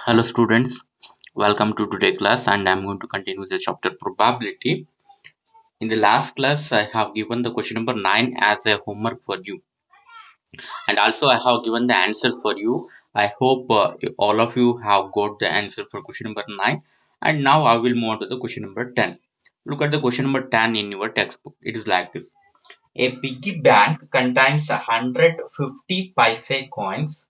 Hello students, welcome to today's class and I'm going to continue the chapter probability. In the last class I have given the question number 9 as a homework for you and also I have given the answer for you. I hope all of you have got the answer for question number 9 and now I will move on to the question number 10. Look at the question number 10 in your textbook. It is like this. A piggy bank contains 150 paise coins,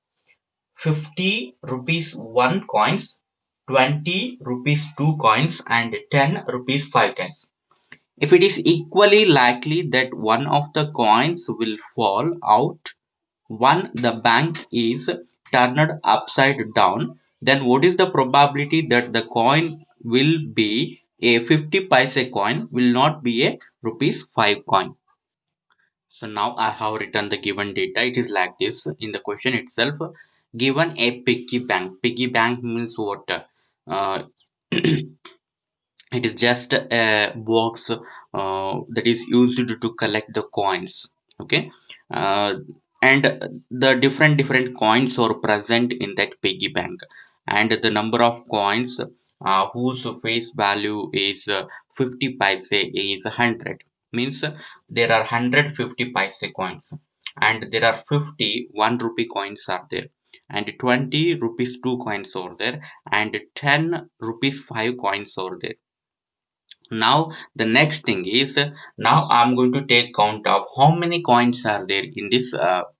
50 rupees 1 coins, 20 rupees 2 coins and 10 rupees 5 coins. If it is equally likely that one of the coins will fall out when the bank is turned upside down, then what is the probability that the coin will be a 50 paise coin will not be a rupees 5 coin? So now I have written the given data. It is like this in the question itself. Given a piggy bank. Piggy bank means what? It is just a box that is used to collect the coins. Okay, and the different coins are present in that piggy bank, and the number of coins whose face value is 50 paise is 100, means there are 150 paise coins and there are 50 1 rupee coins are there and 20 rupees 2 coins are there and 10 rupees 5 coins are there. Now the next thing is, now I'm going to take count of how many coins are there in this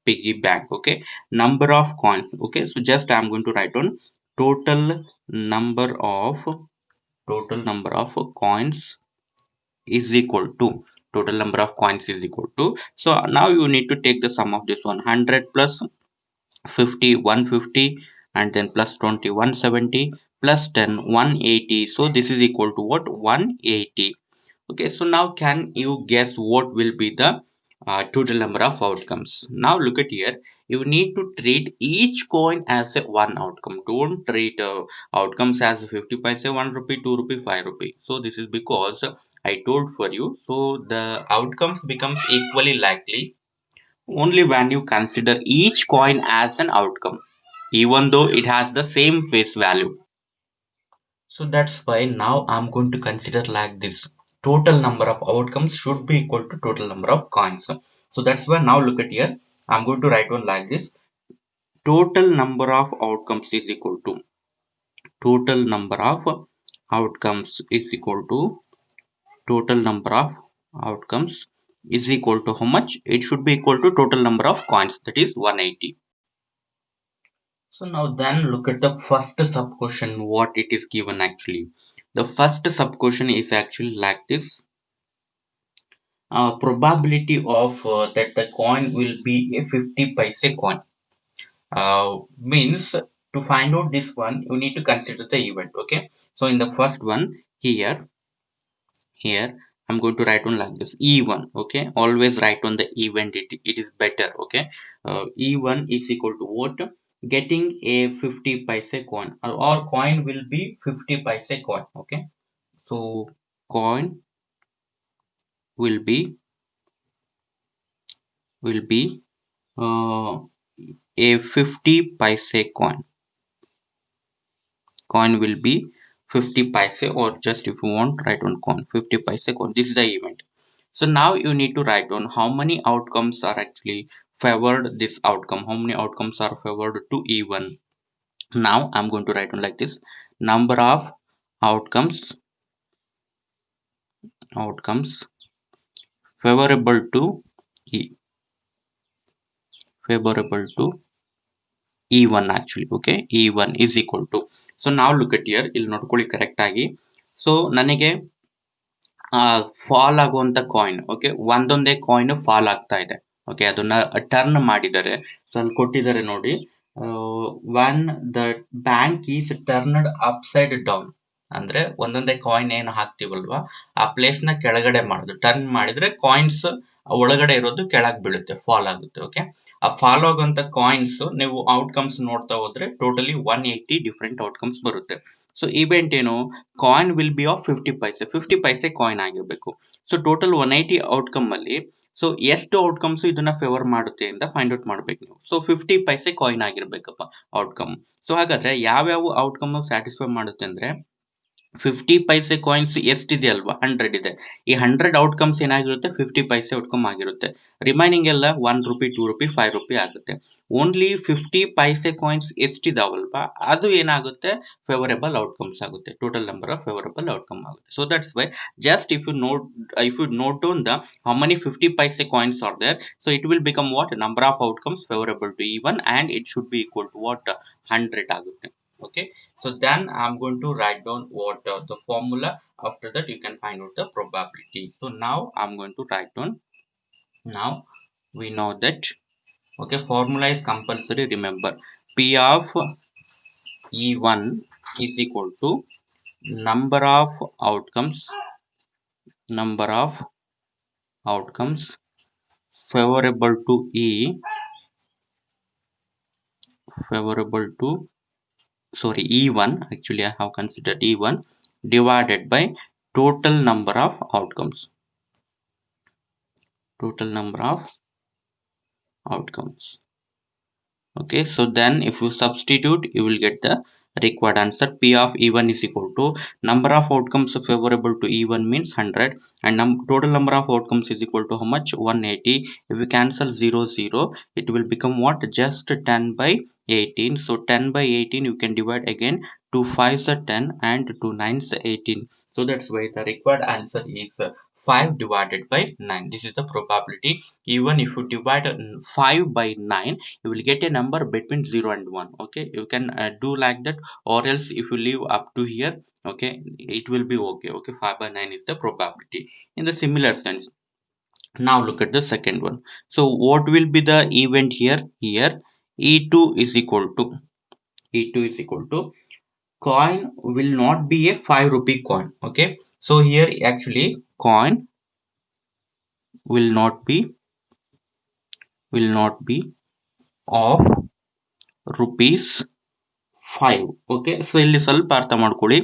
piggy bank. Okay, number of coins. Okay, so just I'm going to write on total number of coins is equal to so now you need to take the sum of this 100 plus 50 150 and then plus 20 170 plus 10 180. So this is equal to what? 180. Okay, so now can you guess what will be the total number of outcomes? Now look at here. You need to treat each coin as a one outcome. Don't treat outcomes as 50 paise, 1 rupee, 2 rupee, 5 rupee. So this is because I told for you. So the outcomes becomes equally likely only when you consider each coin as an outcome, even though it has the same face value. So that's why now I'm going to consider like this. Total number of outcomes should be equal to total number of coins. So that's why now look at here. I'm going to write one like this. Total number of outcomes is equal to total number of outcomes is equal to total number of outcomes is equal to how much? It should be equal to total number of coins, that is 180. So now then look at the first sub question, what it is given actually. The first sub question is actually like this. Probability of that the coin will be a 50 paise coin. Means to find out this one, you need to consider the event. Okay. So in the first one here, I'm going to write on like this E1. Okay. Always write on the event. It is better. Okay. E1 is equal to what? Getting a 50 paise coin or coin will be 50 paise coin. Okay, so coin will be uh, a 50 paise coin will be 50 paise, or just if you want write on coin 50 paise coin. This is the event. So now you need to write down how many outcomes are actually favored this outcome, how many outcomes are favored to E1. Now I'm going to write on like this. Number of outcomes favorable to E favorable to E1 actually. Okay, E1 is equal to, so now look at here, ಇಲ್ಲಿ ನೋಡ್ಕೊಳ್ಳಿ correct ಆಗಿ. So ನನಗೆ fall ಆಗುವಂತ coin, okay, ಒಂದೊಂದೇ coin fall ಆಗ್ತಾ ಇದೆ. Okay, ಅದನ್ನ turn ಮಾಡಿದ್ದಾರೆ. ಸೊ ಅಲ್ಲಿ ಕೊಟ್ಟಿದ್ದಾರೆ ನೋಡಿ, when the bank is turned upside down, ಅಂದ್ರೆ ಒಂದೊಂದೇ ಕಾಯಿನ್ ಏನು ಹಾಕ್ತಿವಲ್ವಾ ಆ ಪ್ಲೇಸ್ ನ ಕೆಳಗಡೆ ಮಾಡುದು, ಟರ್ನ್ ಮಾಡಿದ್ರೆ ಕಾಯಿನ್ಸ್ ಒಳಗಡೆ ಇರೋದು ಕೆಳಗೆ ಬೀಳುತ್ತೆ, ಫಾಲ್ ಆಗುತ್ತೆ. ಓಕೆ, ಆ ಫಾಲ್ ಆಗುವಂತ ಕಾಯಿನ್ಸ್ ನೀವು ಔಟ್ಕಮ್ಸ್ ನೋಡ್ತಾ ಹೋದ್ರೆ ಟೋಟಲಿ 180 ಡಿಫ್ರೆಂಟ್ ಔಟ್ಕಮ್ಸ್ ಬರುತ್ತೆ. ಸೊ ಇವೆಂಟ್ ಏನು, coin will be of 50 paise, 50 paise coin ಆಗಿರ್ಬೇಕು. ಸೊ ಟೋಟಲ್ 180 ಔಟ್ಕಮ್ ಅಲ್ಲಿ ಸೊ ಎಷ್ಟು ಔಟ್ಕಮ್ಸ್ ಇದನ್ನ ಫೇವರ್ ಮಾಡುತ್ತೆ ಅಂತ ಫೈಂಡ್ ಔಟ್ ಮಾಡ್ಬೇಕು ನೀವು. ಸೊ 50 ಪೈಸೆ ಕಾಯಿನ್ ಆಗಿರ್ಬೇಕಪ್ಪ ಔಟ್ಕಮ್. ಸೊ ಹಾಗಾದ್ರೆ ಯಾವ್ಯಾವ ಔಟ್ಕಮ್ ಸ್ಯಾಟಿಸ್ಫೈ ಮಾಡುತ್ತೆ ಅಂದ್ರೆ 50 ಪೈಸೆ ಕಾಯಿನ್ಸ್ ಎಷ್ಟಿದೆ ಅಲ್ವಾ, 100 ಇದೆ. ಈ 100 ಔಟ್ಕಮ್ಸ್ ಏನಾಗಿರುತ್ತೆ, 50 ಪೈಸೆ ಔಟ್ಕಮ್ ಆಗಿರುತ್ತೆ. ರಿಮೈನಿಂಗ್ ಎಲ್ಲ 1 ರೂಪಿ, 2 ರೂಪಿ, 5 ರೂಪಿ ಆಗುತ್ತೆ. ಓನ್ಲಿ 50 ಪೈಸೆ ಕಾಯಿನ್ಸ್ ಎಷ್ಟಿದಾವಲ್ವಾ ಅದು ಏನಾಗುತ್ತೆ, ಫೇವರೇಬಲ್ ಔಟ್ಕಮ್ಸ್ ಆಗುತ್ತೆ. Total number of favourable outcome ಆಗುತ್ತೆ. So that's why just if you note down the how many 50 paise coins are there, so it will become what, number of outcomes favorable to E1, and it should be equal to what, 100 agutte. Okay, so then I'm going to write down what the formula. After that you can find out the probability. So now I'm going to write down. Now we know that, okay, formula is compulsory. Remember, P of E1 is equal to number of outcomes favorable to E1, actually I have considered E1, divided by total number of outcomes. Okay, so then if you substitute, you will get the required answer. P of E1 is equal to number of outcomes favorable to E1 means 100, and total number of outcomes is equal to how much, 180. If we cancel 0 0, it will become what, just 10 by 18. So 10 by 18 you can divide again. 2 5s are 10 and 2 9s are 18. So that's why the required answer is 5 divided by 9. This is the probability. Even if you divide 5 by 9, you will get a number between 0 and 1. Okay, you can do like that, or else if you leave up to here, okay, it will be okay. Okay, 5 by 9 is the probability in the similar sense. Now look at the second one. So what will be the event here? Here E2 is equal to coin will not be a 5 rupee coin. Okay, so here actually coin will not be of rupees 5. Okay, so ಇಲ್ಲಿ ಸ್ವಲ್ಪ ಅರ್ಥ ಮಾಡ್ಕೊಳ್ಳಿ.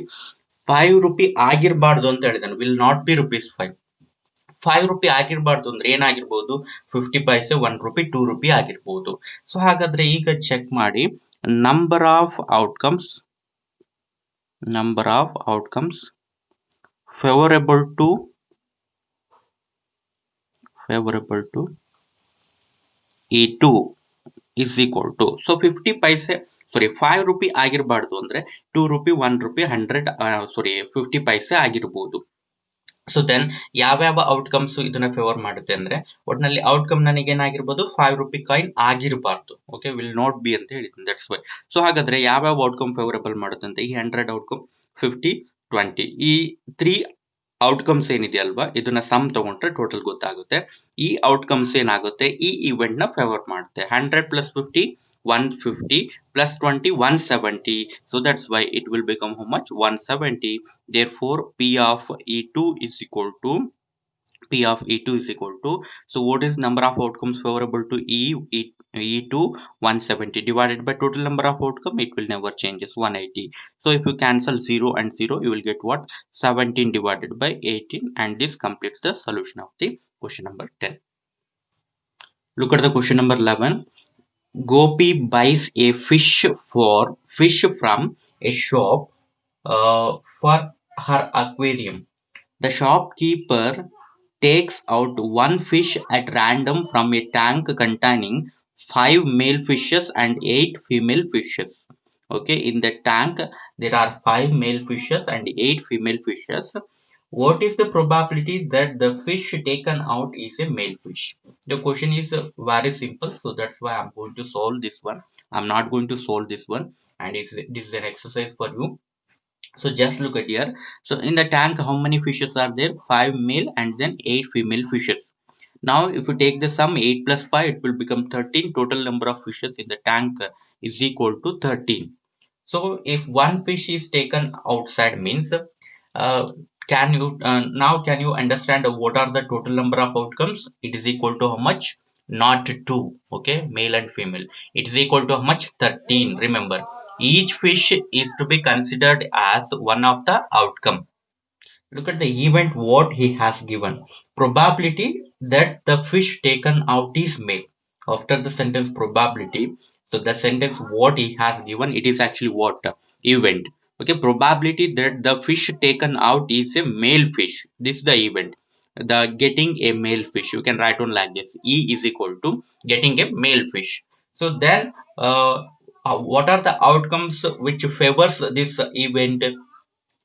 5 rupee ಆಗಿರಬಾರ್ದು ಅಂತ ಹೇಳಿದಾನೆ. Will not be rupees 5. 5 rupee ಆಗಿರಬಾರ್ದು ಅಂದ್ರೆ ಏನಾಗಿರ್ಬೋದು, 50 ಪೈಸೆ, 1 ರೂಪಿ, 2 ರೂಪಿ ಆಗಿರ್ಬೋದು. ಸೊ ಹಾಗಾದ್ರೆ ಈಗ ಚೆಕ್ ಮಾಡಿ, number of outcomes favorable to E2 is equal to, so 50 paise 5 rupee ಆಗಿರಬಾರ್ದು ಅಂದ್ರೆ 2 ರೂಪಿ, 1 ರೂಪಿ, 50 ಪೈಸೆ ಆಗಿರ್ಬೋದು. ಸೊ ದೆನ್ ಯಾವ್ಯಾವ ಔಟ್ಕಮ್ಸ್ ಇದನ್ನ ಫೇವರ್ ಮಾಡುತ್ತೆ ಅಂದ್ರೆ, ಒಟ್ನಲ್ಲಿ ಔಟ್ಕಮ್ ನನಗೆ ಏನಾಗಿರ್ಬೋದು, 5 ರೂಪಿ ಕಾಯಿನ್ ಆಗಿರಬಾರ್ದು. ಓಕೆ, ವಿಲ್ ನಾಟ್ ಬಿ ಅಂತ ಹೇಳಿದ್ದೀನಿ, ದಟ್ಸ್ ವೈ. ಸೊ ಹಾಗಾದ್ರೆ ಯಾವ್ಯಾವ ಔಟ್ಕಮ್ ಫೇವರಬಲ್ ಮಾಡುತ್ತೆ ಅಂತ, ಈ 100 ಔಟ್ಕಮ್, 50, 20, ಈ 3 ಔಟ್ಕಮ್ಸ್ ಏನಿದೆ ಅಲ್ವಾ, ಇದನ್ನ ಸಮ್ ತಗೊಂಡ್ರೆ ಟೋಟಲ್ ಗೊತ್ತಾಗುತ್ತೆ. ಈ ಔಟ್ಕಮ್ಸ್ ಏನಾಗುತ್ತೆ, ಈ ಇವೆಂಟ್ ನ ಫೇವರ್ ಮಾಡುತ್ತೆ. 100 plus 50, 150 plus 20, 170. So that's why it will become how much, 170. Therefore P of E2 is equal to, so what is number of outcomes favorable to E2? 170 divided by total number of outcome, it will never changes, 180. So if you cancel 0 and 0, you will get what, 17 divided by 18, and this completes the solution of the question number 10. Look at the question number 11. Gopi buys a fish from a shop for her aquarium. The shopkeeper takes out one fish at random from a tank containing 5 male fishes and 8 female fishes. Okay, in the tank there are 5 male fishes and 8 female fishes. What is the probability that the fish taken out is a male fish? The question is very simple, so that's why I'm going to solve this one. I'm not going to solve this one, and this is an exercise for you. So just look at here. So in the tank, how many fishes are there? 5 male and then 8 female fishes. Now if you take the sum, 8 plus 5, it will become 13. Total number of fishes in the tank is equal to 13. So if one fish is taken outside means can you now can you understand what are the total number of outcomes? It is equal to how much? Not 2. Okay, male and female. It is equal to how much? 13. Remember, each fish is to be considered as one of the outcome. Look at the event what he has given. Probability that the fish taken out is male. After the sentence probability, so the sentence what he has given, it is actually what? Event. Okay, probability that the fish taken out is a male fish. This is the event. The getting a male fish. You can write on like this. E is equal to getting a male fish. So then, what are the outcomes which favors this event?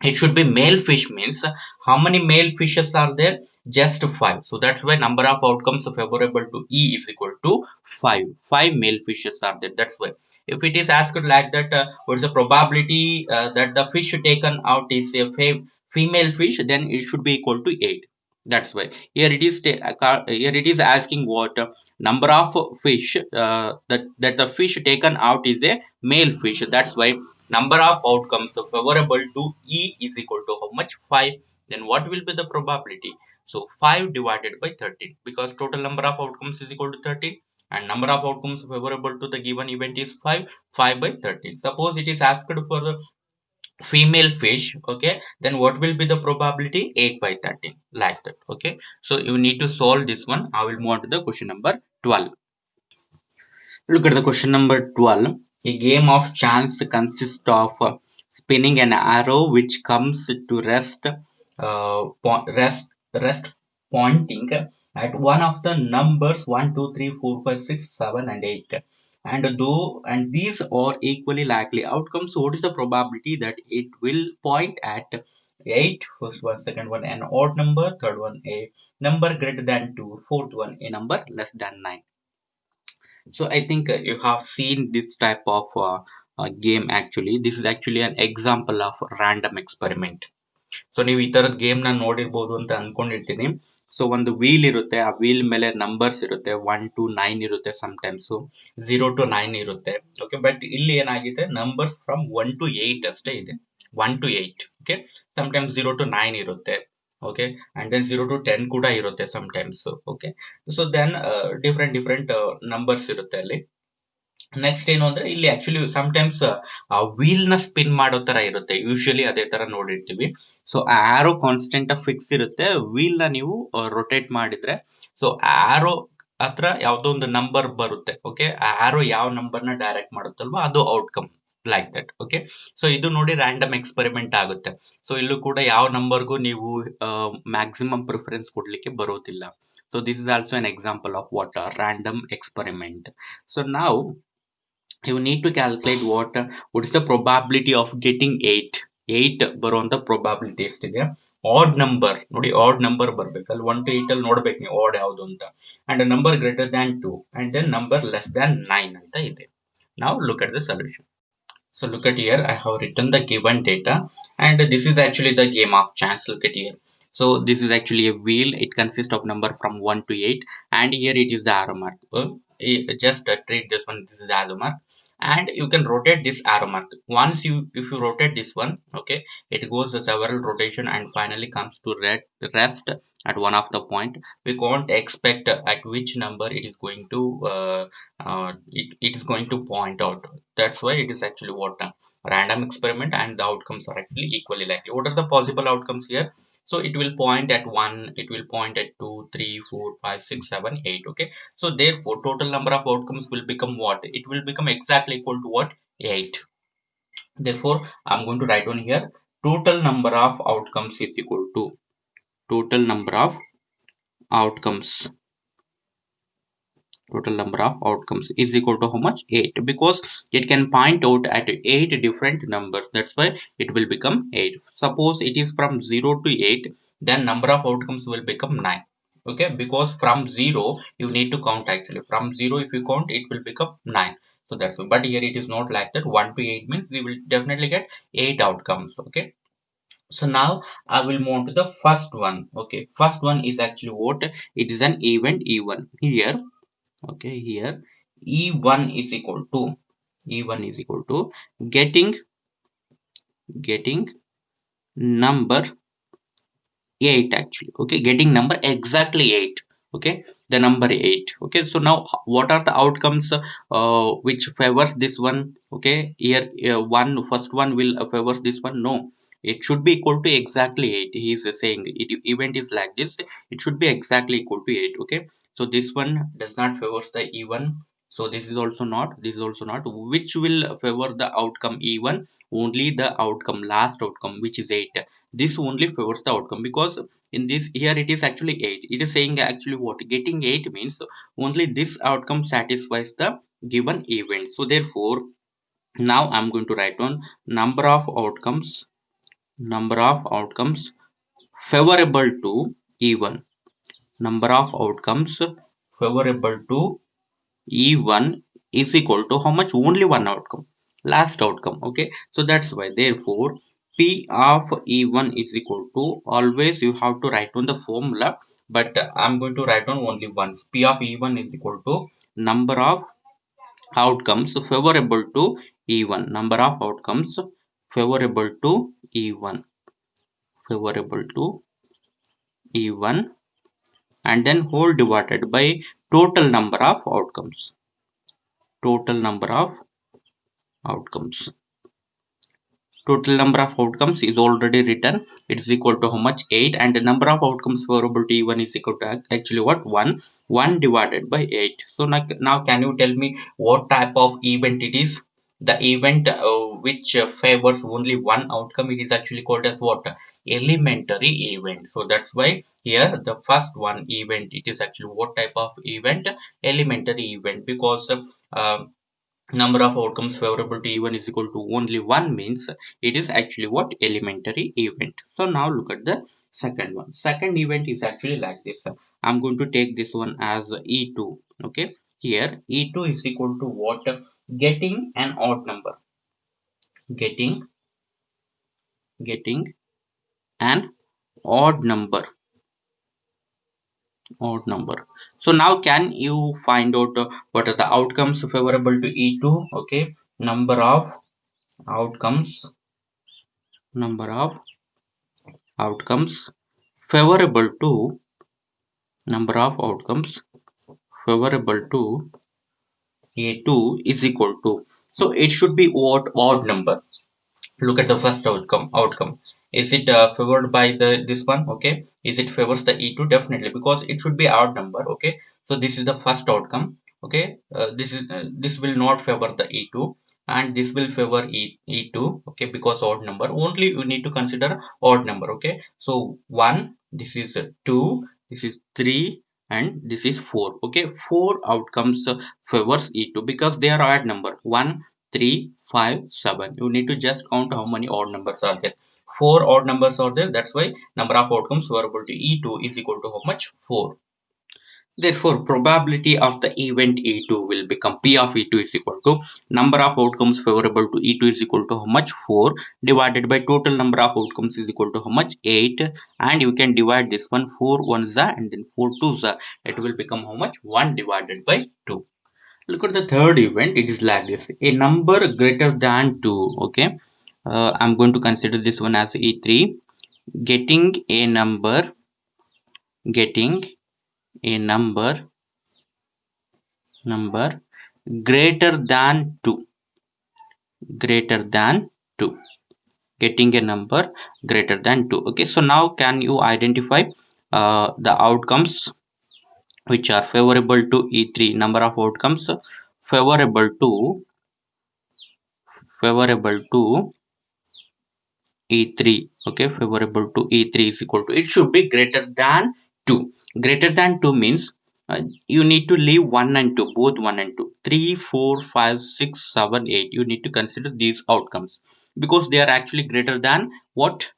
It should be male fish means how many male fishes are there? Just 5. So that's why number of outcomes favorable to E is equal to 5. 5 male fishes are there. That's why if it is asked like that, what is the probability that the fish taken out is a female fish, then it should be equal to 8. That's why here it is here it is asking what number of fish that the fish taken out is a male fish. That's why number of outcomes favorable to E is equal to how much? 5. Then what will be the probability? So 5 divided by 13, because total number of outcomes is equal to 13 and number of outcomes favorable to the given event is 5. 5 by 13. Suppose it is asked for the female fish, okay, then what will be the probability? 8 by 13, like that. Okay, so you need to solve this one. I will move on to the question number 12. Look at the question number 12. A game of chance consists of spinning an arrow which comes to rest pointing at one of the numbers 1, 2, 3, 4, 5, 6, 7, and 8. And these are equally likely outcomes, so what is the probability that it will point at 8, first one, second one, an odd number, third one, a number greater than 2, fourth one, a number less than 9? So I think you have seen this type of game. Actually, this is actually an example of random experiment. So ನೀವು ಈ ತರದ game ನ ನೋಡಿರ್ಬೋದು ಅಂತ ಅನ್ಕೊಂಡಿರ್ತೀನಿ. So ಒಂದು wheel ಇರುತ್ತೆ, ಆ wheel ಮೇಲೆ ನಂಬರ್ಸ್ ಇರುತ್ತೆ, 1 to 9 ಇರುತ್ತೆ, ಸಮ್ಟೈಮ್ಸ್ 0 to 9 ಇರುತ್ತೆ. ಓಕೆ, ಬಟ್ ಇಲ್ಲಿ ಏನಾಗಿದೆ, ನಂಬರ್ಸ್ ಫ್ರಮ್ 1 to 8 ಅಷ್ಟೇ ಇದೆ. 1 to 8. ಓಕೆ, ಸಮ್ಟೈಮ್ಸ್ 0 to 9 ಇರುತ್ತೆ. ಓಕೆ, ಅಂಡ್ ದೆನ್ 0 to 10 ಕೂಡ ಇರುತ್ತೆ sometimes. Okay, so then different numbers ಇರುತ್ತೆ ಅಲ್ಲಿ. ನೆಕ್ಸ್ಟ್ ಏನು ಅಂದ್ರೆ ಇಲ್ಲಿ ಆಕ್ಚುಲಿ ಸಮ್ಟೈಮ್ಸ್ ಆ ವೀಲ್ ನ ಸ್ಪಿನ್ ಮಾಡೋ ತರ ಇರುತ್ತೆ, ಯೂಶಲಿ ಅದೇ ತರ ನೋಡಿರ್ತೀವಿ. ಸೊ ಆರೋ ಕಾನ್ಸ್ಟೆಂಟ್ ಫಿಕ್ಸ್ ಇರುತ್ತೆ, ವೀಲ್ ನ ನೀವು ರೊಟೇಟ್ ಮಾಡಿದ್ರೆ ಸೊ ಆರೋ ಹತ್ರ ಯಾವ್ದೋ ಒಂದು ನಂಬರ್ ಬರುತ್ತೆ. ಓಕೆ, ಆರೋ ಯಾವ ನಂಬರ್ ನ ಡೈರೆಕ್ಟ್ ಮಾಡುತ್ತಲ್ವಾ ಅದು outcome, like that. Okay, so ಇದು ನೋಡಿ ರ್ಯಾಂಡಮ್ ಎಕ್ಸ್ಪೆರಿಮೆಂಟ್ ಆಗುತ್ತೆ. ಸೊ ಇಲ್ಲೂ ಕೂಡ ಯಾವ ನಂಬರ್ಗೂ ನೀವು ಮ್ಯಾಕ್ಸಿಮಮ್ ಪ್ರಿಫರೆನ್ಸ್ ಕೊಡ್ಲಿಕ್ಕೆ ಬರೋದಿಲ್ಲ. So this is also an example of what a random experiment. So now you need to calculate what is the probability of getting 8 ಬರುವಂತ probability ಎಷ್ಟಿದೆ? ಆಡ್ ನಂಬರ್ ನೋಡಿ, ಆಡ್ ನಂಬರ್ ಬರ್ಬೇಕಲ್ಲ, 1 to 8 ಅಲ್ಲಿ ನೋಡ್ಬೇಕು ನೀವು add ಯಾವುದು ಅಂತ. And number greater than 2 and then number less than 9 ಅಂತ ಇದೆ. Now look at the solution. So look at here, I have written the given data and this is actually the game of chance. Look at here. So this is actually a wheel. It consists of number from 1 to 8 and here it is the arrow mark. Just treat this one, this is the arrow mark, and you can rotate this arrow mark. Once if you rotate this one, okay, it goes several rotation and finally comes to rest at one of the point. We can't expect at which number it is going to it is going to point out. That's why it is actually what random experiment and the outcomes are actually equally likely. What are the possible outcomes here? So it will point at 1, it will point at 2, 3, 4, 5, 6, 7, 8. Okay, so therefore total number of outcomes will become what? It will become exactly equal to what? 8. Therefore I'm going to write on here, total number of outcomes is equal to total number of outcomes is equal to how much? 8, because it can point out at 8 different numbers. That's why it will become 8. Suppose it is from 0 to 8, then number of outcomes will become 9. Okay, because from 0 you need to count. Actually from 0 if you count, it will become 9. So that's why, but here it is not like that. 1 to 8 means we will definitely get 8 outcomes. Okay, so now I will move on to the first one. Okay, first one is actually what? It is an event E1 here. Okay, here E1 is equal to getting number 8 actually. Okay, getting number exactly 8. Okay, the number 8. Okay, so now what are the outcomes which favors this one? Okay, here one first one will favors this one. No, it should be equal to exactly 8. He is saying it event is like this, it should be exactly equal to 8. Okay, so this one does not favors the even, so this is also not, this is also not. Which will favor the outcome even? Only the outcome, last outcome, which is 8. This only favors the outcome, because in this here it is actually 8. It is saying actually what, getting 8 means only this outcome satisfies the given event. So therefore now I'm going to write down number of outcomes favorable to E1. Number of outcomes favorable to E1 is equal to how much? Only one outcome, last outcome. Okay, so that's why therefore P of E1 is equal to, always you have to write down the formula, but I'm going to write down only once. P of E1 is equal to number of outcomes favorable to E1. Number of outcomes favorable to E1, favorable to E1, and then whole divided by total number of outcomes, total number of outcomes. Total number of outcomes is already written, it is equal to how much? 8, and the number of outcomes favorable to E1 is equal to actually what? 1 divided by 8. So now can you tell me what type of event it is? The event which favors only one outcome, it is actually called as what? Elementary event. So that's why here the first one event, it is actually what type of event? Elementary event, because number of outcomes favorable to E1 is equal to only 1 means it is actually what? Elementary event. So now look at the second one. Second event is actually like this. I'm going to take this one as E2. Okay, here E2 is equal to what? Getting an odd number, getting an odd number, odd number. So now can you find out what are the outcomes favorable to E2? Okay, number of outcomes, number of outcomes favorable to, number of outcomes favorable to A2 is equal to, so it should be what? Odd number. Look at the first outcome, is it favored by the this one? Okay, is it favors the E2? Definitely, because it should be odd number. Okay, so this is the first outcome. Okay, this will not favor the E2, and this will favor E2. Okay, because odd number, only you need to consider odd number. Okay, so 1, this is 2, this is 3, and this is 4. Okay, 4 outcomes favors E2 because they are odd number. 1, 3, 5, 7. You need to just count how many odd numbers are there. 4 odd numbers are there. That's why number of outcomes favorable to E2 is equal to how much? 4. Therefore, probability of the event E2 will become P of E2 is equal to number of outcomes favorable to E2 is equal to how much? 4 divided by total number of outcomes is equal to how much? 8. And you can divide this one, 4 ones are and then 4 twos are. It will become how much? 1 divided by 2. Look at the third event. It is like this: a number greater than 2. Okay, I'm going to consider this one as E3. Getting a number, getting a number greater than 2, greater than 2, getting a number greater than 2. Okay, so now can you identify the outcomes which are favorable to E3? Number of outcomes favorable to, favorable to E3. Okay, favorable to E3 is equal to, it should be greater than 2. Greater than 2 means you need to leave 1 and 2, both 1 and 2. 3, 4, 5, 6, 7, 8. You need to consider these outcomes because they are actually greater than what?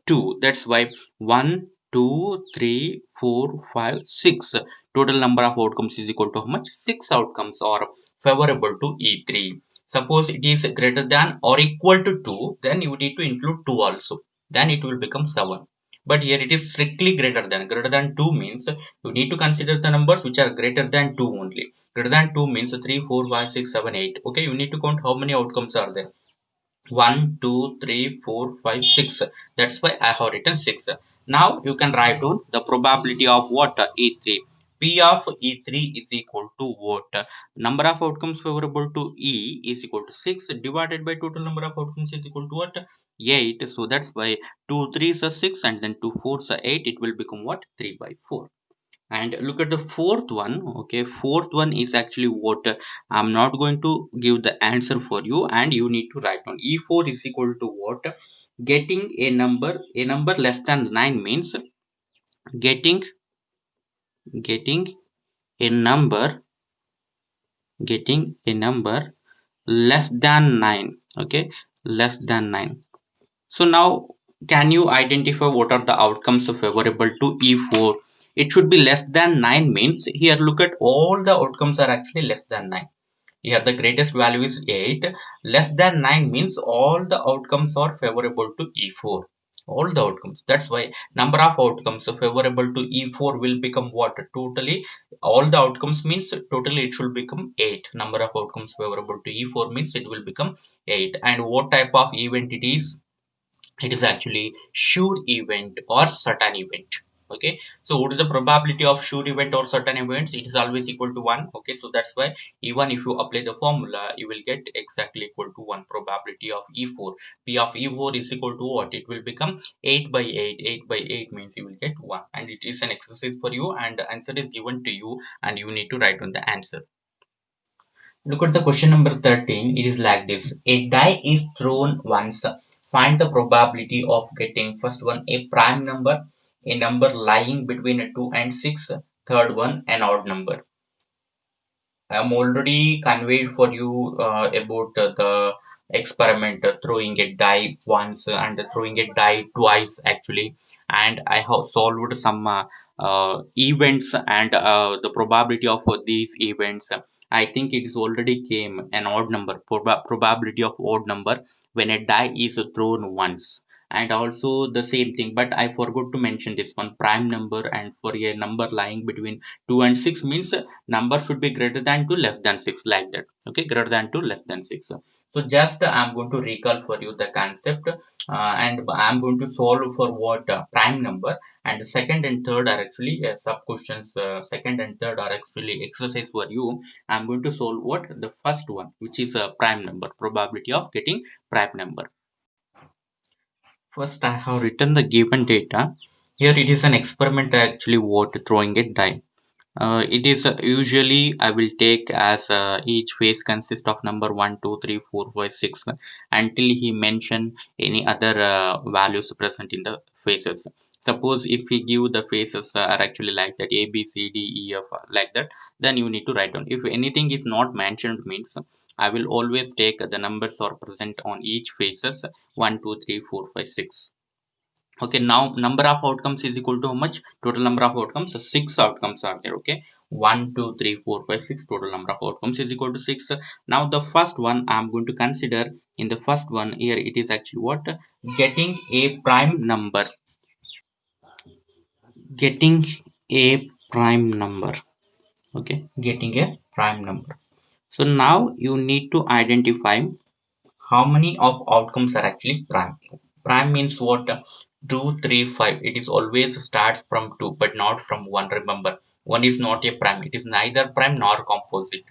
2. That's why 1, 2, 3, 4, 5, 6. Total number of outcomes is equal to how much? 6 outcomes are favorable to E3. Suppose it is greater than or equal to 2, then you need to include 2 also. Then it will become 7. But here it is strictly greater than. Greater than 2 means you need to consider the numbers which are greater than 2 only. Greater than 2 means 3, 4, 5, 6, 7, 8. Okay, you need to count how many outcomes are there. 1, 2, 3, 4, 5, 6. That's why I have written 6. Now you can write down the probability of what? E3. P of E3 is equal to what? Number of outcomes favorable to E is equal to 6 divided by total number of outcomes is equal to what? 8. So that's why 2 3s are 6 and then 2 4s are 8. It will become what? 3 by 4. And look at the fourth one. Okay, fourth one is actually what? I'm not going to give the answer for you, and you need to write down. E4 is equal to what? Getting a number less than 9 means getting getting a number getting a number less than 9. Okay, less than 9. So now, can you identify what are the outcomes favorable to E4? It should be less than 9 means here look at all the outcomes are actually less than 9. Here the greatest value is 8. Less than 9 means all the outcomes are favorable to E4. All the outcomes. That's why number of outcomes favorable to E4 will become what? Totally, all the outcomes means totally it should become 8. Number of outcomes favorable to E4 means it will become 8. And what type of event it is? It is actually sure event or certain event. Okay, so what is the probability of sure event or certain events? It is always equal to 1. Okay, so that's why even if you apply the formula, you will get exactly equal to 1. Probability of E4, P of E4 is equal to what? It will become 8 by 8. 8 by 8 means you will get 1, and it is an exercise for you, and the answer is given to you, and you need to write on the answer. Look at the question number 13. It is like this. A die is thrown once. Find the probability of getting first one a prime number, a number lying between a 2 and 6, third one an odd number. I am already conveyed for you about the experiment throwing a die once and throwing a die twice actually, and I have solved some events and the probability of these events. I think it is already came an odd number, probability of odd number when a die is thrown once, and also the same thing, but I forgot to mention this one prime number, and for a number lying between 2 and 6 means number should be greater than 2 less than 6, like that. Okay, greater than 2 less than 6. So just I'm going to recall for you the concept, and I'm going to solve for what? Prime number, and second and third are actually sub questions. Second and third are actually exercise for you. I'm going to solve what? The first one, which is a prime number, probability of getting prime number. First, I have written the given data. Here it is an experiment actually what? Throwing a die. It is usually I will take as each phase consists of number 1 2 3 4 5 6 until he mention any other values present in the phases. Suppose if we give the phases are actually like that A B C D E F like that, then you need to write down. If anything is not mentioned means I will always take the numbers are present on each phases 1 2 3 4 5 6. Okay, now number of outcomes is equal to how much? Total number of outcomes, so 6 outcomes are there. Okay, 1 2 3 4 5 6, total number of outcomes is equal to 6. Now the first one I'm going to consider. In the first one here it is actually what? Getting a prime number. Getting a prime number. Okay, getting a prime number. So now you need to identify how many of outcomes are actually prime. Prime means what? 2 3 5. It is always starts from 2 but not from 1. Remember, 1 is not a prime, it is neither prime nor composite.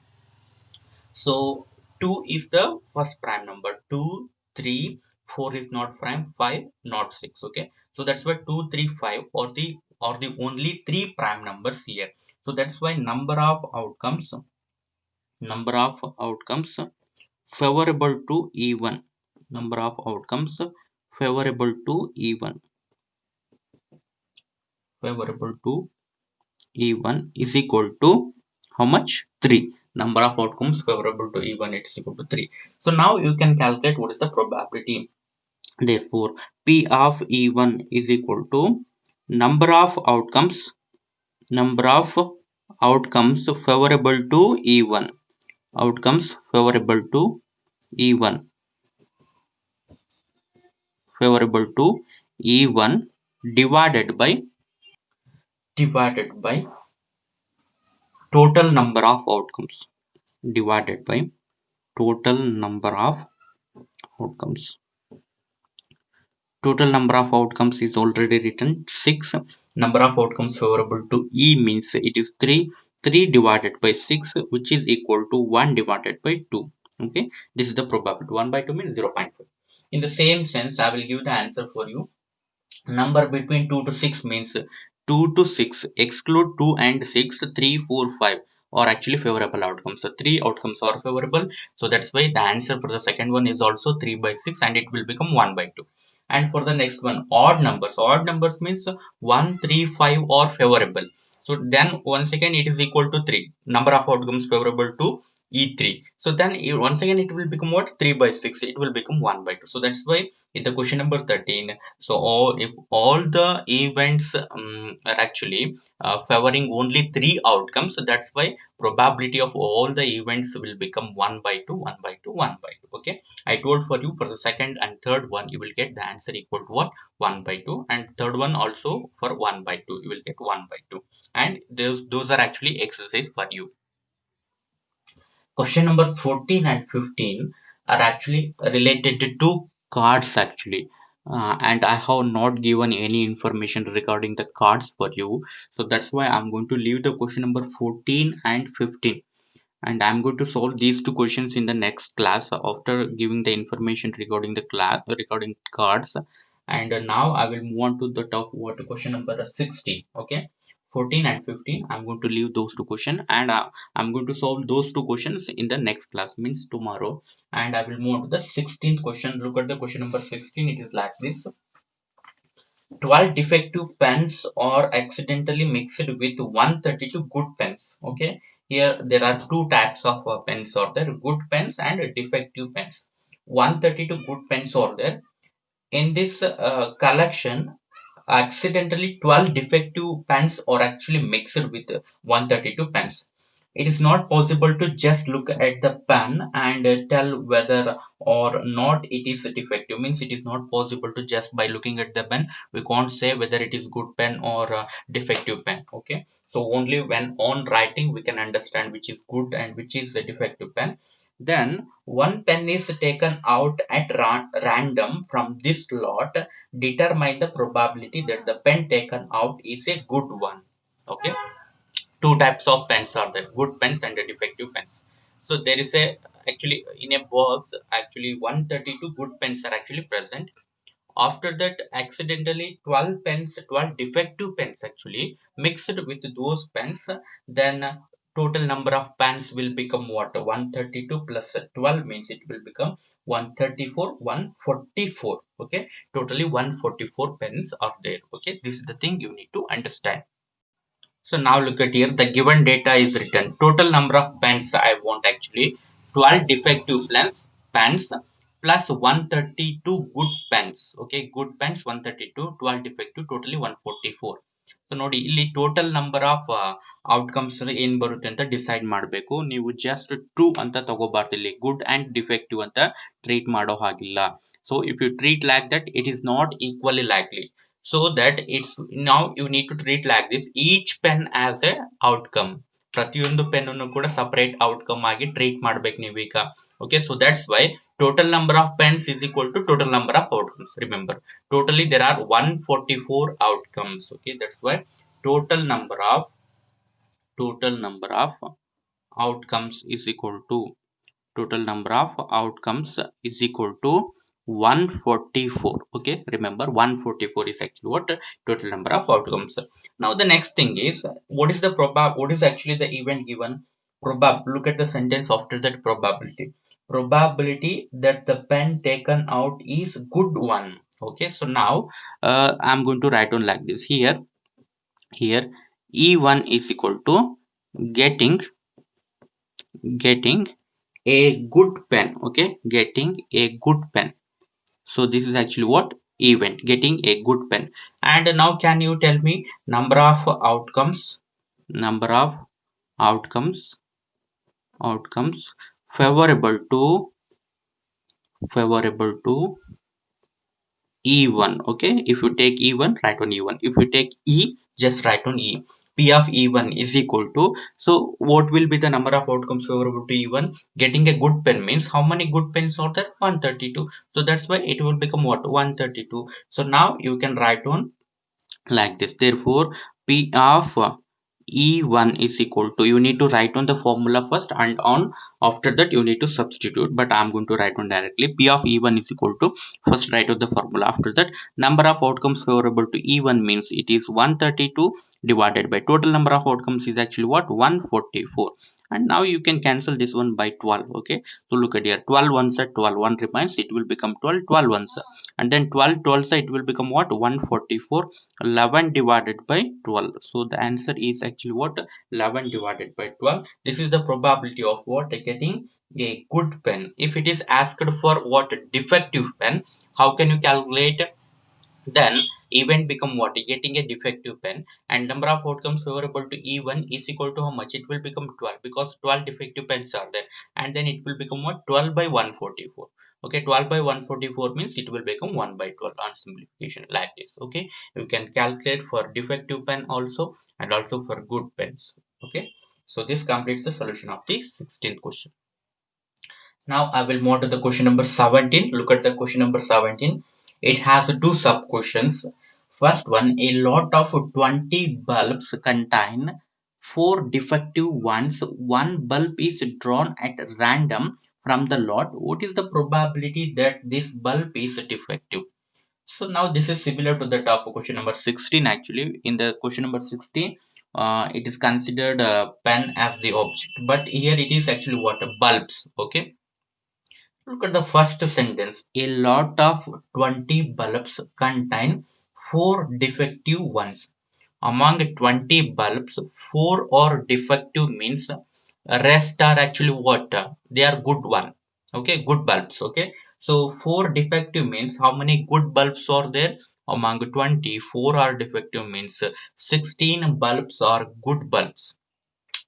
So 2 is the first prime number. 2 3 4 is not prime, 5 not 6. Okay, so that's why 2 3 5 or the only three prime numbers here. So that's why number of outcomes favorable to E1. Number of outcomes favorable to E1. Favorable to E1 is equal to how much? 3. Number of outcomes favorable to E1 it is equal to 3. So now you can calculate what is the probability. Therefore, P of E1 is equal to number of outcomes favorable to E1. Outcomes favorable to E1. Favorable to E1 divided by total number of outcomes, divided by total number of outcomes. Total number of outcomes is already written 6. Number of outcomes favorable to E means it is 3. 3 divided by 6, which is equal to 1 divided by 2. Okay, this is the probability. 1 by 2 means 0.5. In the same sense, I will give the answer for you. Number between 2 to 6 means 2 to 6, exclude 2 and 6, 3, 4, 5 are actually favorable outcomes. So 3 outcomes are favorable, so that's why the answer for the second one is also 3 by 6 and it will become 1 by 2. And for the next one, odd numbers means 1, 3, 5 are favorable, so then once again it is equal to 3, number of outcomes favorable to E3. So then once again it will become what, 3 by 6, it will become 1 by 2. So that's why in the question number 13, so if all the events are actually favoring only 3 outcomes, so that's why probability of all the events will become 1 by 2, 1 by 2, 1 by 2. Okay, I told for you for the second and third one you will get the answer equal to what, 1 by 2, and third one also for 1 by 2 you will get 1 by 2, and those are actually exercise for you. Question number 14 and 15 are actually related to cards actually. And I have not given any information regarding the cards for you. So that's why I'm going to leave the question number 14 and 15. And I'm going to solve these two questions in the next class after giving the information regarding the class regarding cards. And now I will move on to the top what question number 16. Okay, 14 and 15 I'm going to leave those two questions, and I'm going to solve those two questions in the next class, means tomorrow. And I will move on to the 16th question. Look at the question number 16. It is like this: 12 defective pens are accidentally mixed with 132 good pens. Okay, here there are two types of pens are there: good pens and defective pens. 132 good pens are there. In this collection, accidentally 12 defective pens are actually mixed with 132 pens. It is not possible to just look at the pen and tell whether or not it is defective. Means it is not possible to just by looking at the pen we can't say whether it is good pen or defective pen. Okay, so only when on writing we can understand which is good and which is a defective pen. Then one pen is taken out at random from this lot. Determine the probability that the pen taken out is a good one. Okay, two types of pens are there: good pens and defective pens. So there is a actually in a box actually 132 good pens are actually present. After that, accidentally 12 pens, 12 defective pens actually mixed with those pens, then total number of pens will become what, 132 plus 12 means it will become 134, 144. Okay, totally 144 pens are there. Okay, this is the thing you need to understand. So now look at here, the given data is written. Total number of pens I want actually 12 defective pens plus 132 good pens. Okay, good pens 132, 12 defective, totally 144. So ನೋಡಿ ಇಲ್ಲಿ total number of outcomes ಏನ್ ಬರುತ್ತೆ ಅಂತ decide ಮಾಡಬೇಕು. ನೀವು just true ಅಂತ ತಗೋಬಾರ್ದು, ಇಲ್ಲಿ ಗುಡ್ ಅಂಡ್ ಡಿಫೆಕ್ಟಿವ್ ಅಂತ ಟ್ರೀಟ್ ಮಾಡೋ ಹಾಗಿಲ್ಲ. So if you treat like that it is not equally likely. So that it's now you need to treat like this, each pen as a outcome. ಪ್ರತಿಯೊಂದು pen ಅನ್ನು ಕೂಡ separate outcome ಆಗಿ treat ಮಾಡ್ಬೇಕು ನೀವೀಗ. Okay, so that's why total number of pens is equal to total number of outcomes. Remember, totally there are 144 outcomes. Okay, that's why total number of outcomes is equal to total number of outcomes is equal to 144. Okay, remember 144 is actually what, total number of outcomes. Now the next thing is, what is the what is actually the event given? Look at the sentence after that: probability that the pen taken out is good one. Okay, so now I'm going to write on like this. Here E1 is equal to getting a good pen. Okay, getting a good pen. So this is actually what, event, getting a good pen. And now can you tell me number of outcomes favorable to E1. Okay, if you take E1, write on E1. If you take E, just write on E. P of E1 is equal to, so what will be the number of outcomes favorable to E1? Getting a good pen means how many good pens are there? 132. So that's why it will become what? 132. So now you can write on like this. Therefore, P of E1 is equal to, you need to write on the formula first, and on after that you need to substitute, but I'm going to write on directly. P of E1 is equal to, first write out the formula, after that number of outcomes favorable to E1 means it is 132 divided by total number of outcomes is actually what? 144. And now you can cancel this one by 12. Okay, so look at here, 12 ones are 12, 1 remains, it will become 12, 12 ones, and then 12 12 it will become what? 144. 11 divided by 12. So the answer is actually what? 11 divided by 12. This is the probability of what? Getting a good pen. If it is asked for what? Defective pen, how can you calculate? Then event become what? Getting a defective pen, and number of outcomes favorable to E1 is equal to how much? It will become 12, because 12 defective pens are there, and then it will become what? 12 by 144. Okay, 12 by 144 means it will become 1 by 12 on simplification, like this. Okay, you can calculate for defective pen also, and also for good pens. Okay, so this completes the solution of the 16th question. Now I will move to the question number 17. Look at the question number 17. It has two sub questions. First one, a lot of 20 bulbs contain 4 defective ones. One bulb is drawn at random from the lot. What is the probability that this bulb is defective? So now this is similar to that of question number 16 actually. In the question number 16, it is considered pen as the object, but here it is actually what? Bulbs. Okay. Look at the first sentence. A lot of 20 bulbs contain 4 defective ones. Among 20 bulbs, 4 are defective means rest are actually what? They are good one. Okay, good bulbs. Okay, so 4 defective means how many good bulbs are there? Among 20, 4 are defective means 16 bulbs are good bulbs.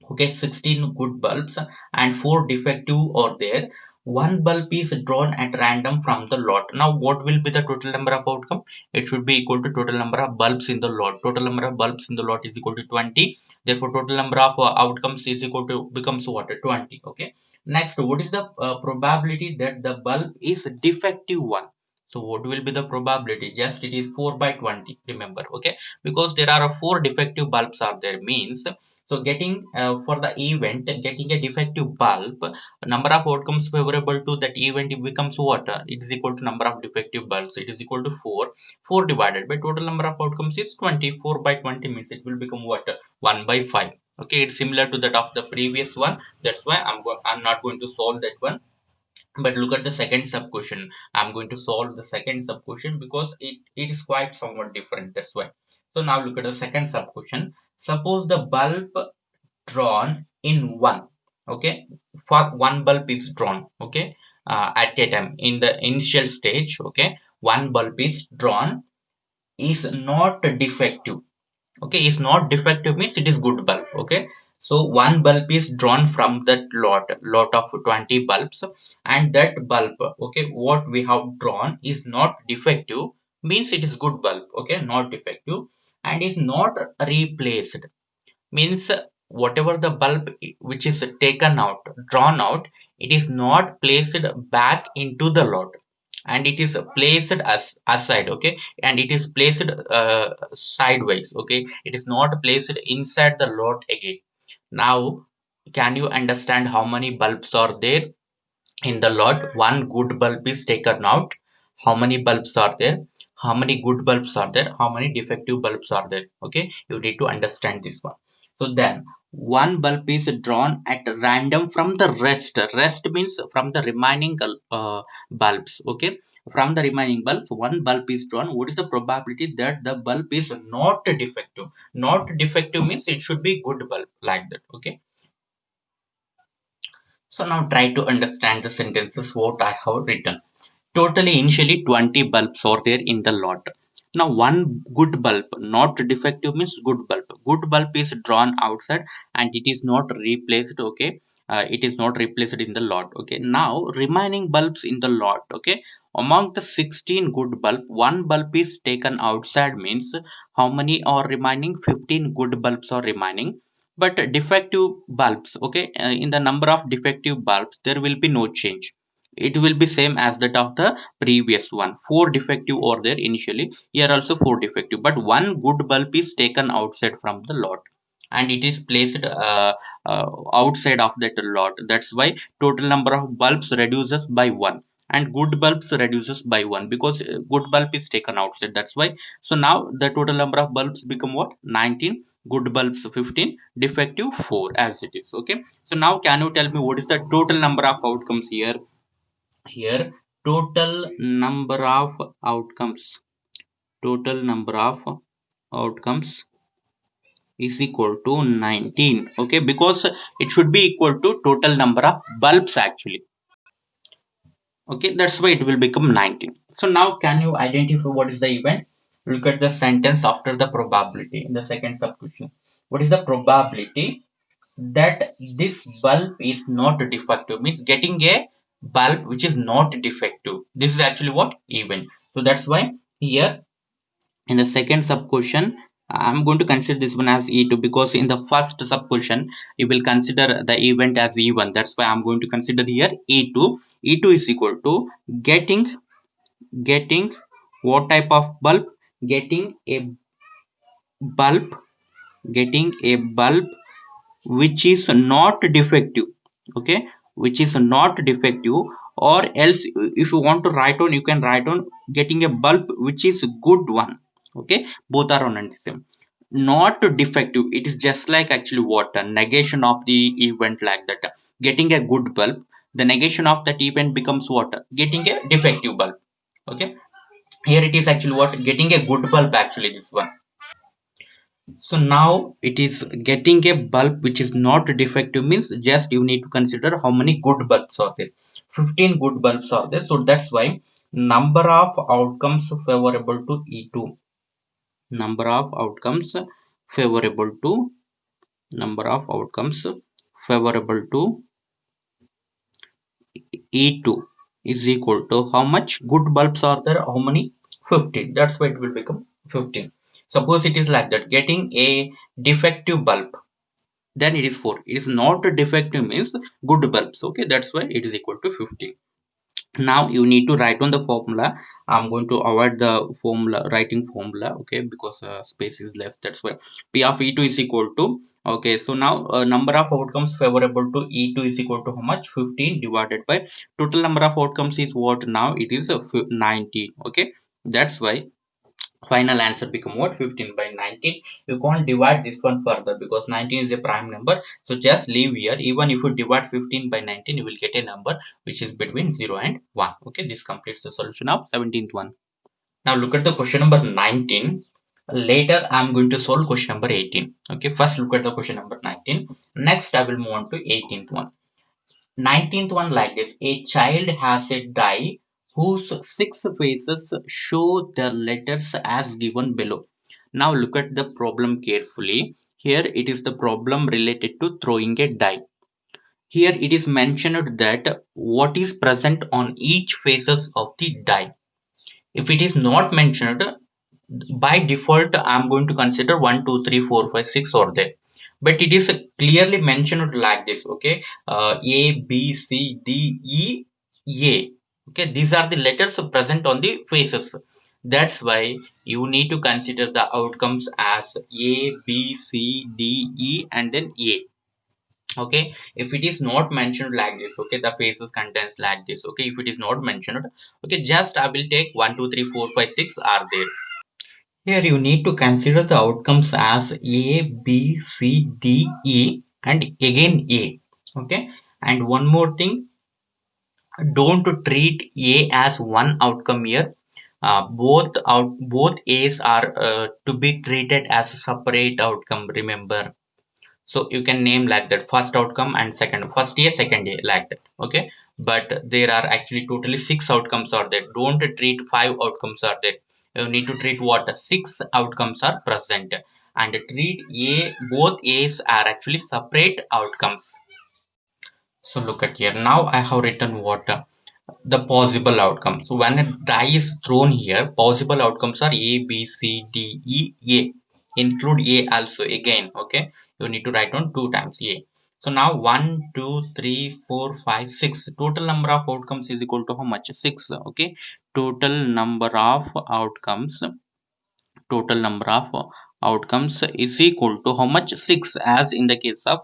Okay, 16 good bulbs and 4 defective are there. One bulb is drawn at random from the lot. Now what will be the total number of outcome? It should be equal to total number of bulbs in the lot. Total number of bulbs in the lot is equal to 20. Therefore total number of outcomes is equal to, becomes what? 20. Okay, next, what is the probability that the bulb is defective one? So what will be the probability? Just it is 4 by 20, remember. Okay, because there are 4 defective bulbs are there means, so getting for the event, getting a defective bulb, number of outcomes favorable to that event, it becomes what? It is equal to number of defective bulbs. It is equal to 4. 4 divided by total number of outcomes is 20. 4 by 20 means it will become what? 1 by 5. Okay, it's similar to that of the previous one. That's why I'm not going to solve that one. But look at the second sub question. I'm going to solve the second sub question because it is quite somewhat different. That's why. So now look at the second sub question. Suppose the bulb drawn in one. Okay, for one bulb is drawn. Okay, at a time in the initial stage. Okay, one bulb is drawn, is not defective. Okay, is not defective means it is good bulb. Okay, so one bulb is drawn from that lot of 20 bulbs, and that bulb, okay, what we have drawn is not defective means it is good bulb. Okay, not defective, and is not replaced means whatever the bulb which is taken out, drawn out, it is not placed back into the lot, and it is placed as aside. Okay, and it is placed sideways. Okay, it is not placed inside the lot again. Now can you understand how many bulbs are there in the lot? One good bulb is taken out. How many bulbs are there? How many good bulbs are there? How many defective bulbs are there? Okay, you need to understand this one. So then one bulb is drawn at random from the rest. Rest means from the remaining bulbs. Okay, from the remaining bulbs, one bulb is drawn. What is the probability that the bulb is not defective? Not defective means it should be good bulb, like that. Okay, so now try to understand the sentences what I have written. Totally initially 20 bulbs are there in the lot. Now one good bulb, not defective means good bulb. Good bulb is drawn outside and it is not replaced. Okay, it is not replaced in the lot. Okay, now remaining bulbs in the lot. Okay, among the 16 good bulb, one bulb is taken outside, means how many are remaining? 15 good bulbs are remaining. But defective bulbs, okay, in the number of defective bulbs there will be no change. It will be same as that of the previous one. Four defective are there initially, here also four defective, but one good bulb is taken outside from the lot and it is placed outside of that lot. That's why total number of bulbs reduces by one and good bulbs reduces by one, because good bulb is taken outside. That's why. So now the total number of bulbs become what? 19, good bulbs 15, defective 4 as it is. Okay, so now can you tell me what is the total number of outcomes here? Here total number of outcomes, total number of outcomes is equal to 19. Okay, because it should be equal to total number of bulbs actually. Okay, that's why it will become 19. So now can you identify what is the event? Look at the sentence after the probability in the second sub question. What is the probability that this bulb is not defective? Means getting a bulb which is not defective. This is actually what? Event. So that's why here in the second sub question I'm going to consider this one as E2, because in the first sub question you will consider the event as E1. That's why I'm going to consider here E2. E2 is equal to getting what type of bulb? Getting a bulb, getting a bulb which is not defective. Okay, which is not defective, or else if you want to write on, you can write on getting a bulb which is good one. Okay, both are on and the same. Not defective, it is just like actually what? A negation of the event, like that. Getting a good bulb, the negation of that event becomes what? Getting a defective bulb. Okay, here it is actually what? Getting a good bulb actually, this one. So now it is getting a bulb which is not defective, means just you need to consider how many good bulbs are there. 15 good bulbs are there. So that's why number of outcomes favorable to E2. Number of outcomes favorable to, number of outcomes favorable to E2 is equal to how much good bulbs are there? How many? 15. That's why it will become 15. Suppose it is like that, getting a defective bulb, then it is 4. It is not a defective, means good bulbs. Okay, that's why it is equal to 15. Now you need to write on the formula. I'm going to avoid the formula, writing formula, okay, because space is less. That's why P of E2 is equal to, okay, so now number of outcomes favorable to E2 is equal to how much? 15 divided by total number of outcomes is what? Now it is 19. Okay, that's why final answer become what? 15 by 19. You can't divide this one further because 19 is a prime number, so just leave here. Even if you divide 15 by 19, you will get a number which is between 0 and 1. Okay, this completes the solution of 17th one. Now look at the question number 19. Later I'm going to solve question number 18. Okay, first look at the question number 19. Next I will move on to 18th one. 19th one like this: a child has a die whose 6 faces show the letters as given below. Now look at the problem carefully. Here it is the problem related to throwing a die. Here it is mentioned that what is present on each faces of the die. If it is not mentioned, by default I'm going to consider 1 2 3 4 5 6 or there, but it is clearly mentioned like this. Okay, A B C D E A. Okay, these are the letters present on the faces. That's why you need to consider the outcomes as A B C D E and then A. Okay, if it is not mentioned like this, okay, the faces contains like this. Okay, if it is not mentioned, okay, just I will take 1 2 3 4 5 6 are there. Here you need to consider the outcomes as A, B, C, D, E and again A. Okay, and one more thing, don't treat A as one outcome here. Both A's are to be treated as a separate outcome, remember. So you can name like that, first outcome and second, first A, second A, like that. Okay, but there are actually totally 6 outcomes are there. Don't treat 5 outcomes are there. You need to treat what? 6 outcomes are present, and treat A, both A's are actually separate outcomes. So look at here. Now I have written what the possible outcome. So when a die is thrown here, possible outcomes are A, B, C, D, E, A. Include A also again. Okay, you need to write on 2 times A. So now 1, 2, 3, 4, 5, 6. Total number of outcomes is equal to how much? 6. Okay, total number of outcomes. Total number of outcomes is equal to how much? 6, as in the case of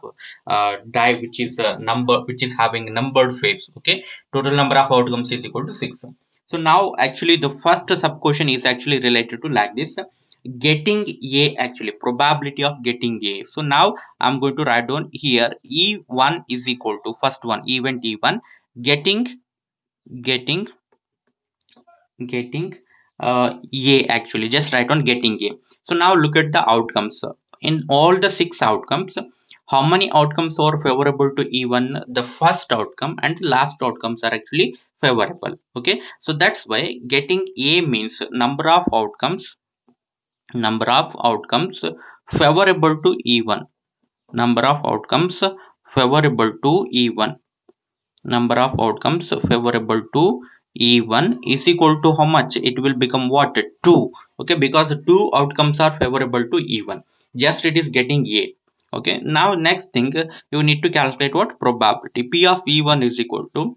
die which is a number which is having numbered phase. Okay, total number of outcomes is equal to 6. So now actually the first sub question is actually related to like this: getting A, actually probability of getting A. So now I'm going to write down here E1 is equal to first one, event E1, getting getting getting A, actually just write on getting A. So now look at the outcomes. In all the 6 outcomes, how many outcomes are favorable to E1? The first outcome and the last outcomes are actually favorable. Okay, so that's why getting A means number of outcomes favorable to E1. Number of outcomes favorable to E1. Number of outcomes favorable to E1 is equal to how much? It will become what? 2. Okay, because 2 outcomes are favorable to E1. Just it is getting A. Okay, now next thing, you need to calculate what? Probability. P of E1 is equal to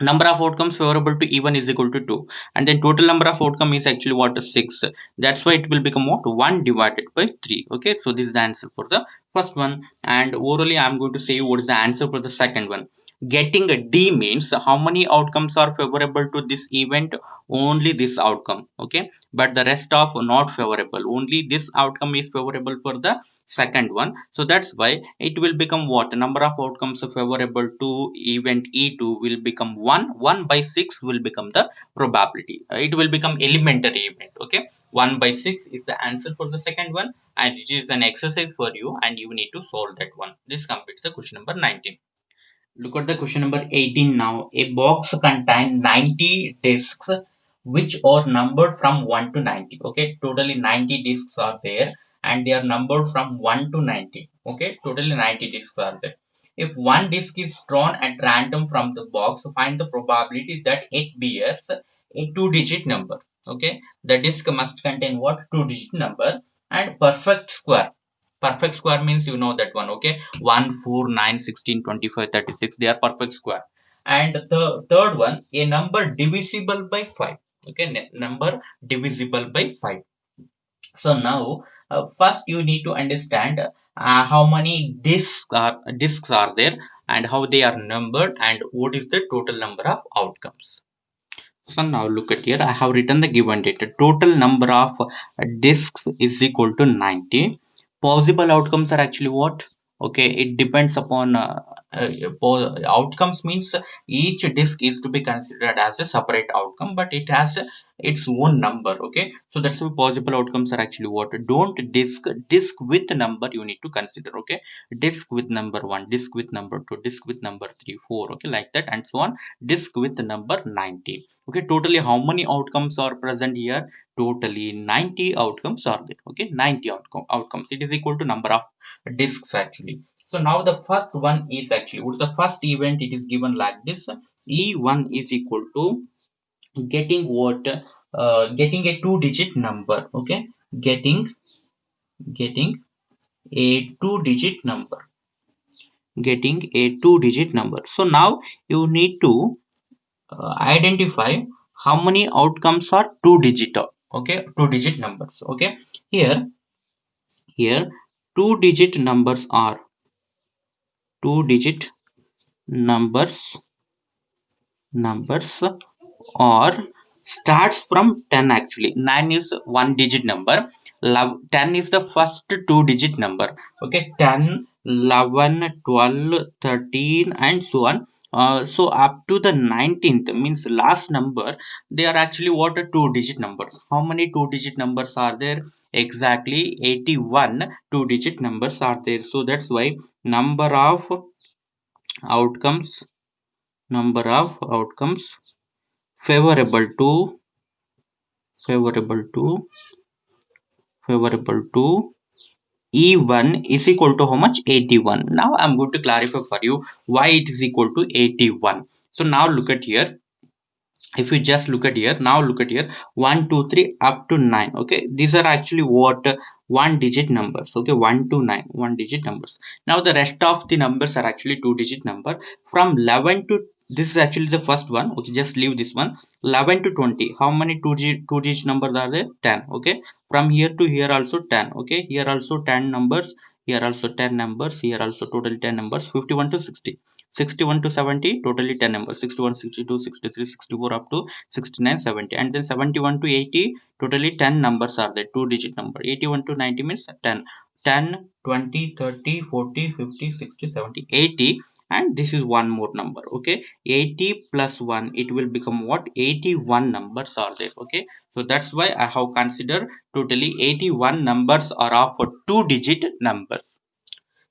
number of outcomes favorable to E1 is equal to 2, and then total number of outcome is actually what? 6. That's why it will become what? 1 divided by 3. Okay, so this is the answer for the first one, and orally I'm going to say what is the answer for the second one. Getting a D means how many outcomes are favorable to this event? Only this outcome. Okay, but the rest of not favorable. Only this outcome is favorable for the second one. So that's why it will become what? Number of outcomes favorable to event E2 will become 1. 1 by 6 will become the probability. It will become elementary event. Okay, 1 by 6 is the answer for the second one, and it is an exercise for you, and you need to solve that one. This completes the question number 19. Look at the question number 18 now. A box contains 90 discs which are numbered from 1 to 90. Okay, totally 90 discs are there, and they are numbered from 1 to 90. Okay, totally 90 discs are there. If one disc is drawn at random from the box, find the probability that it bears a 2-digit number. Okay, the disc must contain what? 2-digit number and perfect square. Perfect square means you know that one. Okay, 1, 4, 9, 16, 25, 36, they are perfect square. And the third one, a number divisible by 5. Okay, number divisible by 5. So now first you need to understand how many discs are there, and how they are numbered, and what is the total number of outcomes. So now look at here, I have written the given data. Total number of discs is equal to 90. Possible outcomes are actually what? Okay, it depends upon outcomes means each disk is to be considered as a separate outcome, but it has its own number. Okay, so that's why possible outcomes are actually what? Don't disk with number you need to consider. Okay, disk with number 1, disk with number 2, disk with number 3, 4. Okay, like that and so on. Disk with number 90. Okay, totally how many outcomes are present here? Totally 90 outcomes are there. Okay, 90 outcomes, it is equal to number of discs actually. So now the first one is actually what's the first event? It is given like this: E1 is equal to getting what? Getting a 2-digit number. Okay, getting a 2-digit number. Getting a 2-digit number. So now you need to identify how many outcomes are 2-digit. Okay, 2-digit numbers. Okay, here 2-digit numbers are 2-digit numbers or starts from 10 actually. 9 is 1-digit number. 10 is the first 2-digit number. Okay, 10, 11, 12, 13 and so on. So up to the 19th means last number, they are actually what? 2-digit numbers. How many 2-digit numbers are there? Exactly 81 2-digit numbers are there. So that's why number of outcomes favorable to favorable to favorable to E1 is equal to how much? 81. Now I'm going to clarify for you why it is equal to 81. So now look at here. If you just look at here, now look at here, 1 2 3 up to 9. Okay, these are actually what one digit numbers. Okay, 1 to 9 one digit numbers. Now the rest of the numbers are actually two digit number. From 11 to, this is actually the first one. Okay, just leave this one. 11 to 20, how many two digit numbers are there? 10. Okay, from here to here also 10. Okay, here also 10 numbers, here also 10 numbers, here also total 10 numbers. 51 to 60, 61 to 70, totally 10 numbers. 61, 62, 63, 64 up to 69, 70. And then 71 to 80, totally 10 numbers are there, two digit number. 81 to 90 means 10. 10, 20, 30, 40, 50, 60, 70, 80. And this is one more number. Okay, 80 plus 1, it will become what? 81 numbers are there. Okay, so that's why I have considered totally 81 numbers are of two digit numbers.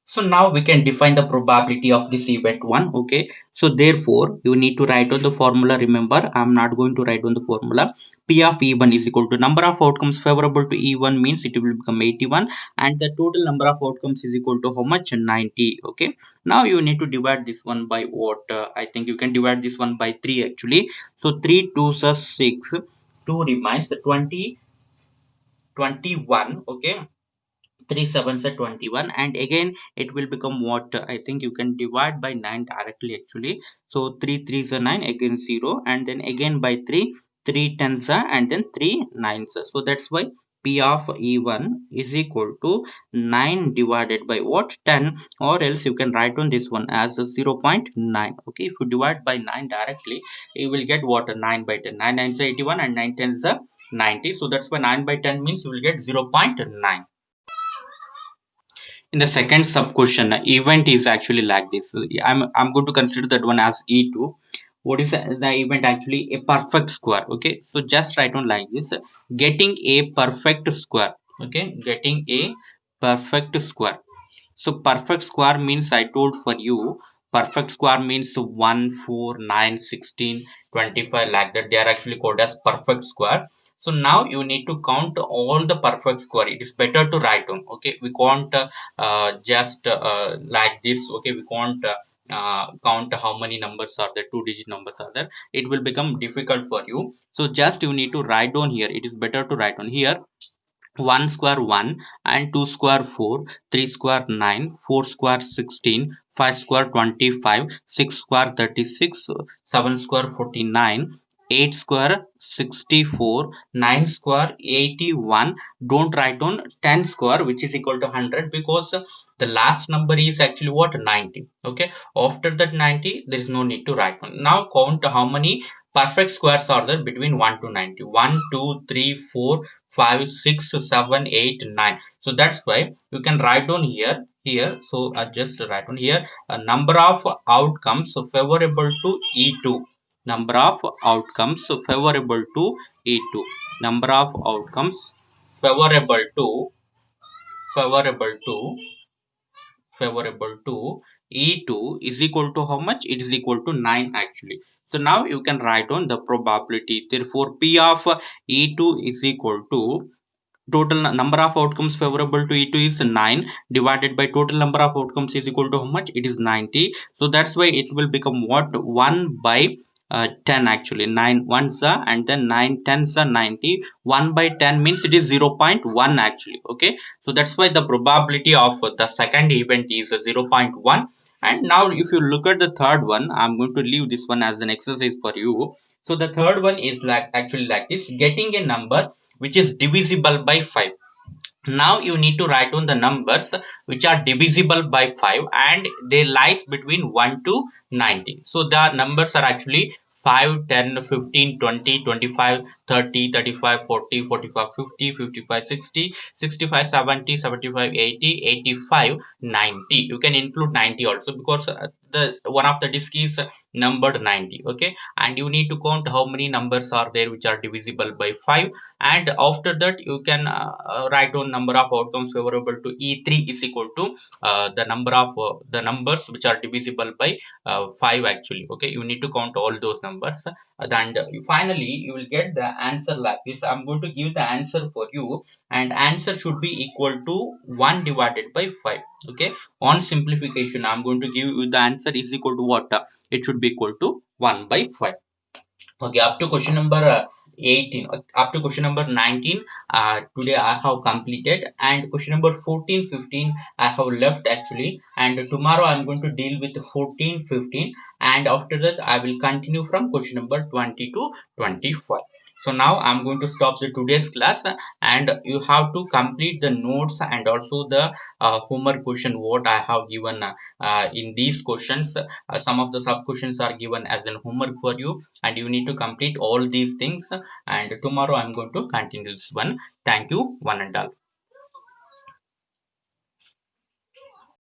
So now we can define the probability of this event one. Okay, so therefore you need to write on the formula. Remember, I'm not going to write on the formula. P of E1 is equal to number of outcomes favorable to E1 means it will become 81, and the total number of outcomes is equal to how much? 90. Okay, now you need to divide this one by what? I think you can divide this one by 3 actually. So 3 2s are 6, 2 remains 20, 21. Okay, 3 sevens are 21, and again it will become what? I think you can divide by 9 directly actually. So 3 3s are 9, again 0, and then again by 3, 3 tens are, and then 3 nines are. So that's why P of E1 is equal to 9 divided by what? 10, or else you can write on this one as 0.9. Okay, if you divide by 9 directly, you will get what? 9 by 10. 9 nines are 81 and 9 tens are 90. So that's why 9 by 10 means you will get 0.9. In the second sub question, event is actually like this. I'm going to consider that one as E2. What is the event? Actually a perfect square. Okay, so just write on like this: getting a perfect square. Okay, getting a perfect square. So perfect square means, I told for you, perfect square means 1 4 9 16 25, like that. They are actually called as perfect square. So now you need to count all the perfect square. It is better to write down. Okay, we can't just like this. Okay, we can't count how many numbers are there, two digit numbers are there. It will become difficult for you. So just you need to write down here. It is better to write on here: 1 square 1, and 2 square 4, 3 square 9, 4 square 16, 5 square 25, 6 square 36, 7 square 49, 8 square 64, 9 square 81. Don't write on 10 square, which is equal to 100, because the last number is actually what? 90. Okay, after that 90 there is no need to write on. Now count how many perfect squares are there between 1 to 90. 1 2 3 4 5 6 7 8 9. So that's why you can write down here. So I just write on here a number of outcomes favorable to E2. Number of outcomes favorable to E2. Number of outcomes favorable to favorable to favorable to E2 is equal to how much? It is equal to 9 actually. So now you can write on the probability. Therefore P of E2 is equal to total number of outcomes favorable to E2 is 9 divided by total number of outcomes is equal to how much? It is 90. So that's why it will become what? 1 by 10 actually. 9 ones are, and then 9 tens are 90. 1 by 10 means it is 0.1 actually. Okay, so that's why the probability of the second event is 0.1. And now if you look at the third one, I'm going to leave this one as an exercise for you. So the third one is like actually like this: getting a number which is divisible by 5. Now you need to write down the numbers which are divisible by 5, and they lies between 1 to 90. So the numbers are actually 5 10 15 20 25 30 35 40 45 50 55 60 65 70 75 80 85 90. You can include 90 also, because the one of the disk is numbered 90. Okay, and you need to count how many numbers are there which are divisible by 5, and after that you can write down number of outcomes favorable to E3 is equal to the number of the numbers which are divisible by 5 actually. Okay, you need to count all those numbers, and finally you will get the answer like this. I'm going to give the answer for you, and answer should be equal to 1 divided by 5. Okay, on simplification I'm going to give you the answer is equal to what? It should be equal to 1 by 5. Okay, up to question number 18, up to question number 19, today I have completed, and question number 14, 15 I have left actually, and tomorrow I'm going to deal with 14, 15, and after that I will continue from question number 20 to 25. So now I'm going to stop the today's class, and you have to complete the notes and also the homework question what I have given in these questions. Some of the sub questions are given as an homework for you, and you need to complete all these things, and tomorrow I'm going to continue this one. Thank you one and all.